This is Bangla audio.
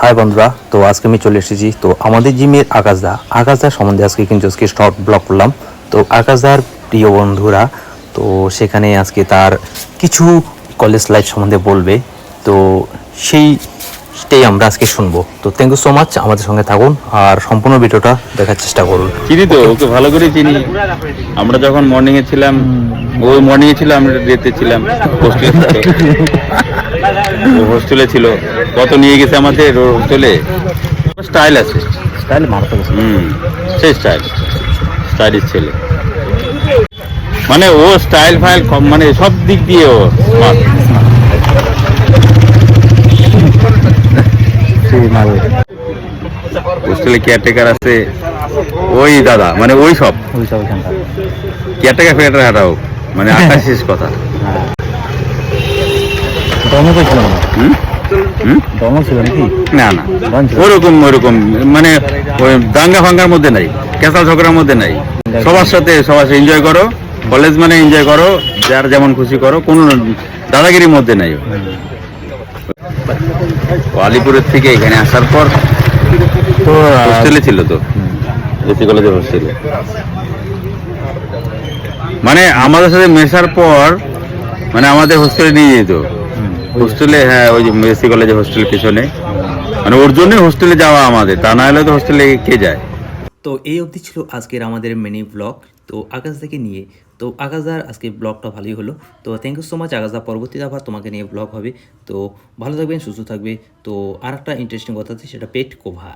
হাই বন্ধুরা, তো আজকে আমি চলে এসেছি তো আমাদের জিমের আকাশদা সম্বন্ধে আজকে শর্ট ব্লগ করলাম। তো আকাশদার প্রিয় বন্ধুরা, তো সেখানে আজকে তার কিছু কলেজ লাইফ সম্বন্ধে বলবে। তো সেইটাই আমরা আজকে শুনবো। তো থ্যাংক ইউ সো মাচ, আমাদের সঙ্গে থাকুন আর সম্পূর্ণ ভিডিওটা দেখার চেষ্টা করুন। চিনি তো, ওকে ভালো করে চিনি। আমরা যখন মর্নিংয়ে ছিলাম, ও মর্নিংয়ে ছিল, আমরা ডেতে ছিলাম, হোস্টেলে ছিল। কত নিয়ে গেছে আমাদের হোস্টেলে। স্টাইল আছে, স্টাইল মারতে সেই স্টাইলিশ ছেলে। মানে ও স্টাইল ফাইল মানে সব দিক দিয়ে ও স্মার্ট। হোস্টেলে কেয়ারটেকার আছে ওই দাদা, মানে ওই সব কেয়ারটেকার ফেয়ারটেকার হাঁটাও, মানে আকাশ শেষ কথা। না না, ওরকম মানে ওই দাঙ্গা ফাঙ্গার মধ্যে নাই, কেঁচাল ঝগড়ার মধ্যে নাই। সবার সাথে এনজয় করো, কলেজ মানে এনজয় করো, যার যেমন খুশি করো, কোনো দাদাগিরির মধ্যে নাই। আলিপুরের থেকে এখানে আসার পর তো হোস্টেলে ছিল, তো এসি কলেজের হোস্টেলে। মানে আমাদের সাথে মেশার পর মানে আমাদের হোস্টেলে নিয়ে যেত। হোস্টেলে, হ্যাঁ, ওই যে এসি কলেজের হোস্টেলের পিছনে, মানে ওর জন্যই হোস্টেলে যাওয়া আমাদের, তা না হলে তো হোস্টেলে কে যায়। তো এই অবধি ছিল আজকের আমাদের মিনি ব্লগ, তো আকাশ থেকে নিয়ে। তো আকাশদার আজকে ব্লগটা ভালোই হলো। তো থ্যাংক ইউ সো মাচ আকাশদা, পরবর্তীতে আবার তোমাকে নিয়ে ব্লগ হবে। তো ভালো থাকবেন, সুস্থ থাকবে। তো আর একটা ইন্টারেস্টিং কথা আছে, সেটা পেট কভার।